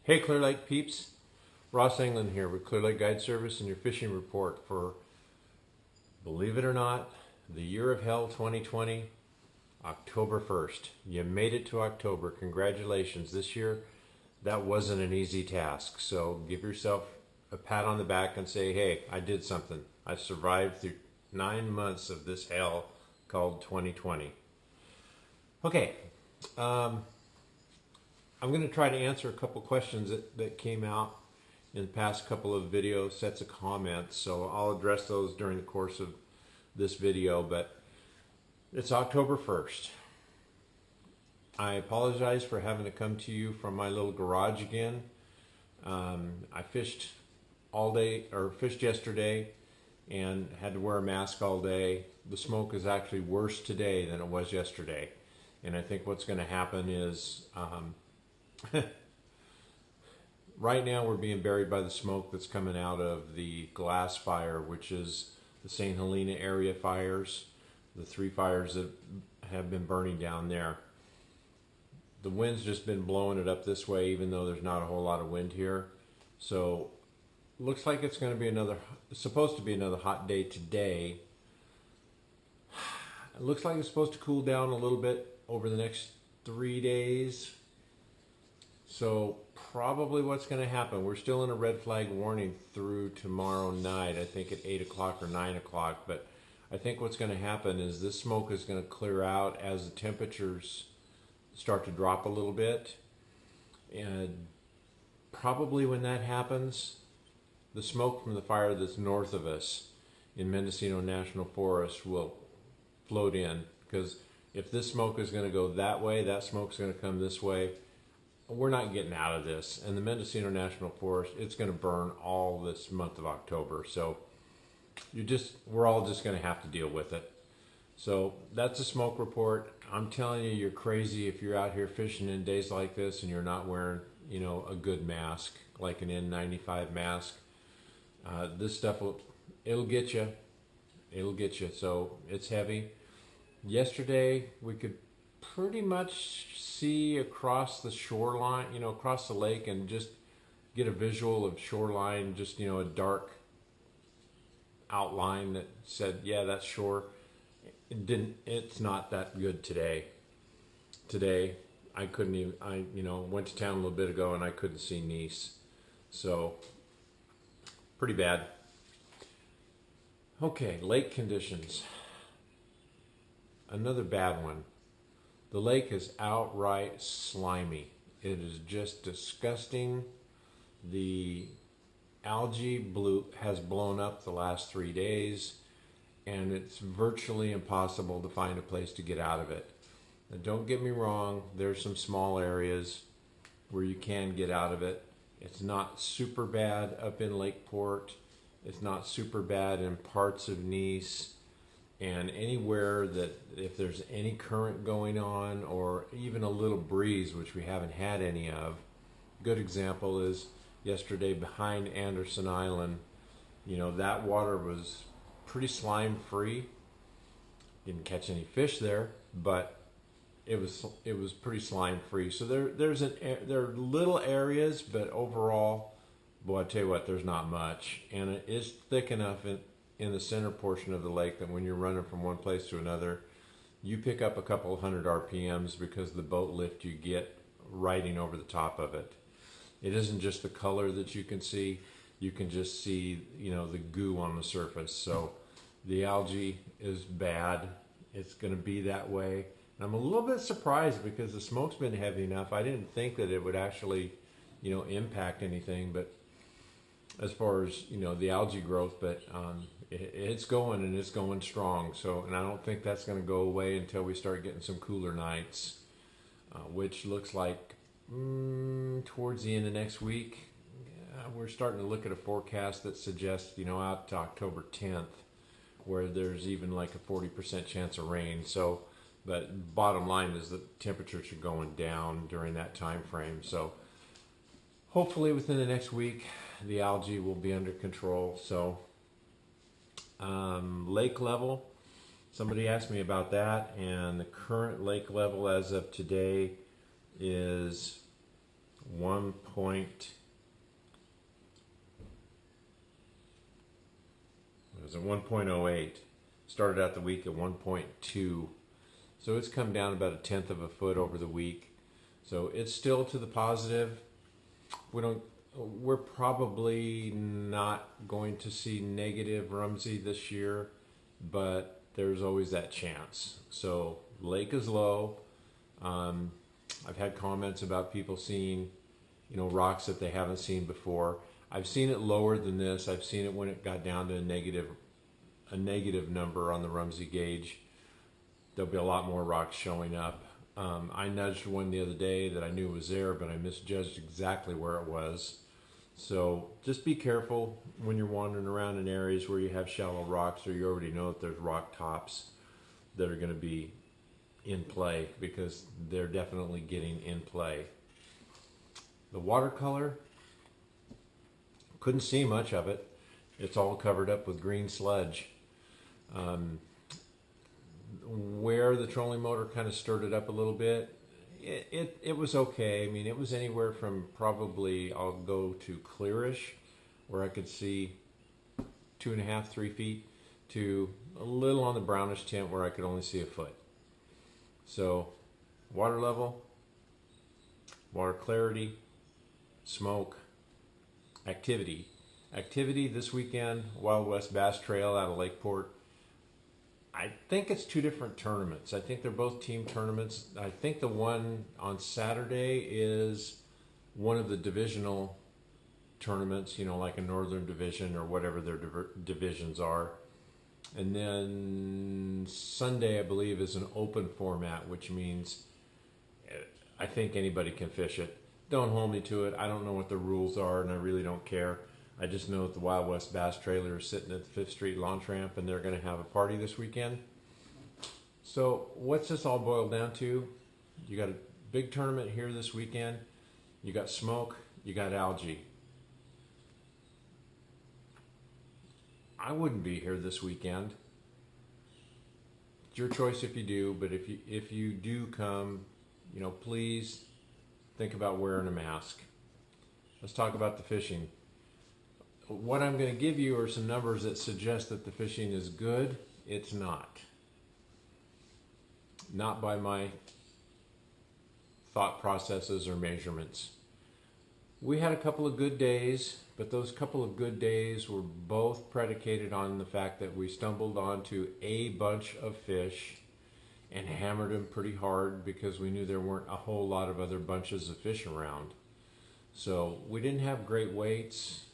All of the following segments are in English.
Hey Clear Lake peeps, Ross England here with Clear Lake Guide Service and your fishing report for, believe it or not, the year of hell 2020, October 1st. You made it to October. Congratulations. This year, that wasn't an easy task. So give yourself a pat on the back and say, hey, I did something. I survived through 9 months of this hell called 2020. Okay. I'm going to try to answer a couple questions that came out in the past couple of video sets of comments. So I'll address those during the course of this video, but it's October 1st. I apologize for having to come to you from my little garage again. I fished all day, or fished yesterday, and had to wear a mask all day. The smoke is actually worse today than it was yesterday. And I think what's going to happen is right now we're being buried by the smoke that's coming out of the Glass Fire, which is the St. Helena area fires, the 3 fires that have been burning down there. The wind's just been blowing it up this way, even though there's not a whole lot of wind here. So looks like it's going to be supposed to be another hot day today. It looks like it's supposed to cool down a little bit over the next 3 days. So probably what's going to happen, we're still in a red flag warning through tomorrow night, I think at 8 o'clock or 9 o'clock. But I think what's going to happen is this smoke is going to clear out as the temperatures start to drop a little bit. And probably when that happens, the smoke from the fire that's north of us in Mendocino National Forest will float in. Because if this smoke is going to go that way, that smoke's going to come this way. We're not getting out of this. And the Mendocino National Forest, it's going to burn all this month of October. So we're all just going to have to deal with it. So that's a smoke report. I'm telling you, you're crazy if you're out here fishing in days like this and you're not wearing, a good mask, like an N95 mask. This stuff it'll get you. It'll get you. So it's heavy. Yesterday we could pretty much see across the shoreline, across the lake, and just get a visual of shoreline, just, a dark outline that said, yeah, that's shore. It's not that good today. Today, I couldn't even, went to town a little bit ago and I couldn't see Nice. So, pretty bad. Okay, lake conditions. Another bad one. The lake is outright slimy. It is just disgusting. The algae has blown up the last 3 days, and it's virtually impossible to find a place to get out of it. Now, don't get me wrong, there's some small areas where you can get out of it. It's not super bad up in Lakeport. It's not super bad in parts of Nice. And anywhere that if there's any current going on or even a little breeze, which we haven't had any of. Good example is yesterday behind Anderson Island. That water was pretty slime free. Didn't catch any fish there, but it was pretty slime free. So there are little areas, but overall, boy, I tell you what, there's not much, and it is thick enough in the center portion of the lake that when you're running from one place to another, you pick up a couple of hundred RPMs because the boat lift you get riding over the top of it. It isn't just the color that you can see. You can just see, the goo on the surface. So the algae is bad. It's going to be that way. And I'm a little bit surprised because the smoke's been heavy enough. I didn't think that it would actually, impact anything, but as far as, the algae growth, but it's going, and it's going strong. So, and I don't think that's going to go away until we start getting some cooler nights, which looks like towards the end of next week. We're starting to look at a forecast that suggests, out to October 10th, where there's even like a 40% chance of rain. So, but bottom line is that temperatures are going down during that time frame. So hopefully within the next week, the algae will be under control. So lake level, somebody asked me about that, and the current lake level as of today is 1 1.08. Started out the week at 1.2. So it's come down about 1/10 of a foot over the week. So it's still to the positive. We're probably not going to see negative Rumsey this year, but there's always that chance. So lake is low. I've had comments about people seeing, rocks that they haven't seen before. I've seen it lower than this. I've seen it when it got down to a negative number on the Rumsey gauge. There'll be a lot more rocks showing up. I nudged one the other day that I knew was there, but I misjudged exactly where it was. So just be careful when you're wandering around in areas where you have shallow rocks, or you already know that there's rock tops that are going to be in play, because they're definitely getting in play. The watercolor, couldn't see much of it. It's all covered up with green sludge. Where the trolling motor kind of stirred it up a little bit, it was okay. I mean, it was anywhere from probably, I'll go to clearish, where I could see 2.5, 3 feet, to a little on the brownish tint where I could only see a foot. So water level, water clarity, smoke, activity. Activity this weekend, Wild West Bass Trail out of Lakeport. I think it's 2 different tournaments. I think they're both team tournaments. I think the one on Saturday is one of the divisional tournaments, like a Northern Division or whatever their divisions are. And then Sunday, I believe, is an open format, which means I think anybody can fish it. Don't hold me to it. I don't know what the rules are, and I really don't care. I just know that the Wild West Bass Trailer is sitting at the 5th Street launch ramp, and they're going to have a party this weekend. So what's this all boiled down to? You got a big tournament here this weekend. You got smoke. You got algae. I wouldn't be here this weekend. It's your choice if you do, but if you do come, please think about wearing a mask. Let's talk about the fishing. What I'm going to give you are some numbers that suggest that the fishing is good. It's not. Not by my thought processes or measurements. We had a couple of good days, but those couple of good days were both predicated on the fact that we stumbled onto a bunch of fish and hammered them pretty hard, because we knew there weren't a whole lot of other bunches of fish around. So we didn't have great weights.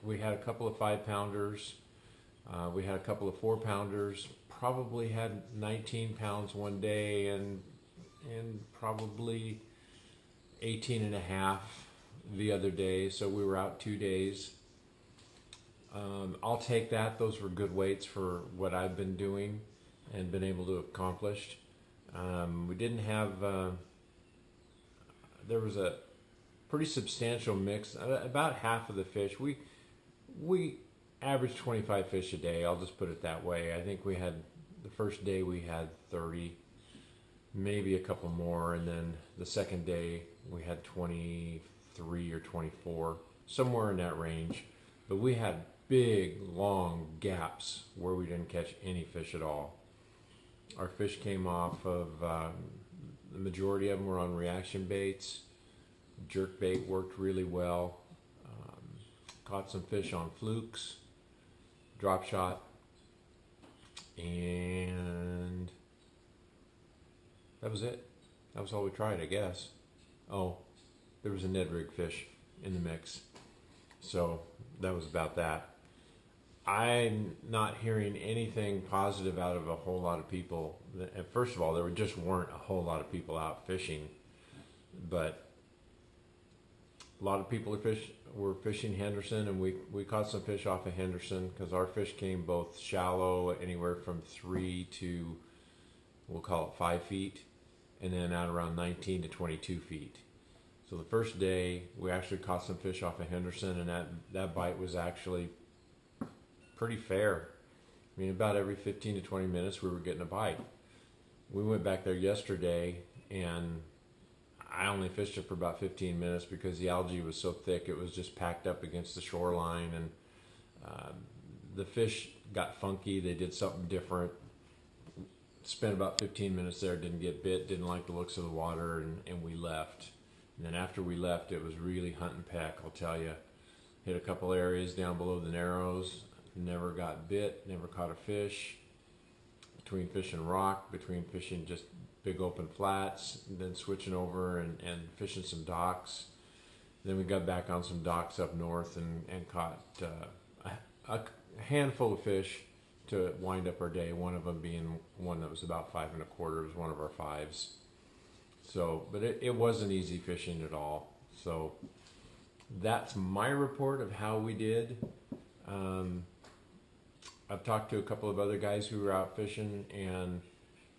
We had a couple of 5-pounders. We had a couple of 4-pounders. Probably had 19 pounds one day and probably 18.5 the other day. So we were out 2 days. I'll take that. Those were good weights for what I've been doing and been able to accomplish. We didn't have, there was a pretty substantial mix. About half of the fish, we averaged 25 fish a day. I'll just put it that way. I think the first day we had 30, maybe a couple more, and then the second day we had 23 or 24, somewhere in that range. But we had big, long gaps where we didn't catch any fish at all. Our fish came off of, the majority of them were on reaction baits. Jerk bait worked really well. Caught some fish on flukes, drop shot, and that was it. That was all we tried, I guess. Oh, there was a Ned rig fish in the mix. So that was about that. I'm not hearing anything positive out of a whole lot of people. First of all, there just weren't a whole lot of people out fishing, but a lot of people were fishing Henderson, and we caught some fish off of Henderson, because our fish came both shallow, anywhere from 3 to, we'll call it 5 feet, and then out around 19 to 22 feet. So the first day we actually caught some fish off of Henderson, and that bite was actually pretty fair. I mean, about every 15 to 20 minutes we were getting a bite. We went back there yesterday, and I only fished it for about 15 minutes because the algae was so thick it was just packed up against the shoreline, and the fish got funky. They did something different. Spent about 15 minutes there, didn't get bit, didn't like the looks of the water, and we left. And then after we left, it was really hunt and peck, I'll tell you. Hit a couple areas down below the Narrows, never got bit, never caught a fish. Between fishing rock, between fishing just big open flats, and then switching over and fishing some docks. Then we got back on some docks up north and caught a handful of fish to wind up our day. One of them being one that was about 5 1/4. It was one of our 5s. So, but it wasn't easy fishing at all. So that's my report of how we did. I've talked to a couple of other guys who were out fishing, and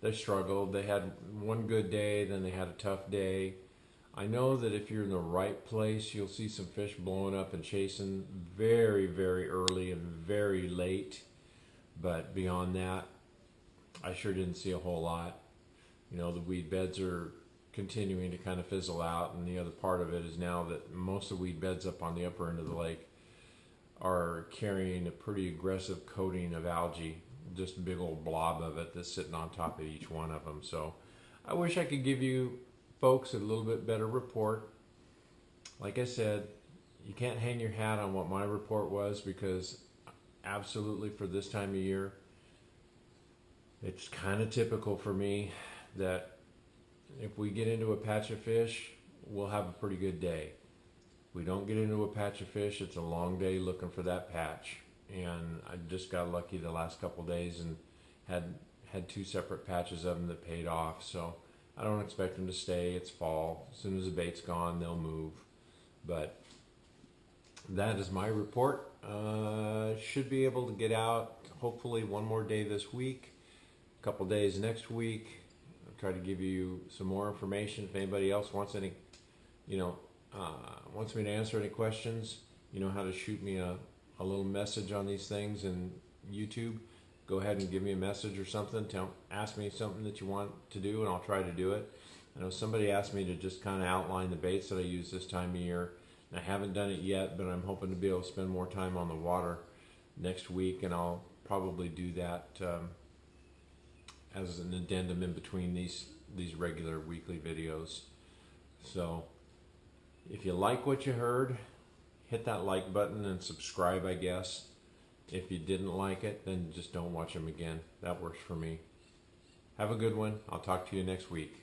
they struggled. They had one good day, then they had a tough day. I know that if you're in the right place, you'll see some fish blowing up and chasing very, very early and very late. But beyond that, I sure didn't see a whole lot. You know, the weed beds are continuing to kind of fizzle out, and the other part of it is now that most of the weed beds up on the upper end of the lake are carrying a pretty aggressive coating of algae, just a big old blob of it that's sitting on top of each one of them. So I wish I could give you folks a little bit better report. Like I said, you can't hang your hat on what my report was, because absolutely for this time of year, it's kind of typical for me that if we get into a patch of fish, we'll have a pretty good day. If we don't get into a patch of fish, it's a long day looking for that patch. And I just got lucky the last couple days and had 2 separate patches of them that paid off. So I don't expect them to stay. It's fall. As soon as the bait's gone, they'll move. But that is my report. Should be able to get out hopefully one more day this week, a couple days next week. I'll try to give you some more information. If anybody else wants any, wants me to answer any questions, you know how to shoot me a little message on these things in YouTube. Go ahead and give me a message or something. Ask me something that you want to do, and I'll try to do it. I know somebody asked me to just kind of outline the baits that I use this time of year. I haven't done it yet, but I'm hoping to be able to spend more time on the water next week, and I'll probably do that as an addendum in between these regular weekly videos. So if you like what you heard, hit that like button and subscribe, I guess. If you didn't like it, then just don't watch them again. That works for me. Have a good one. I'll talk to you next week.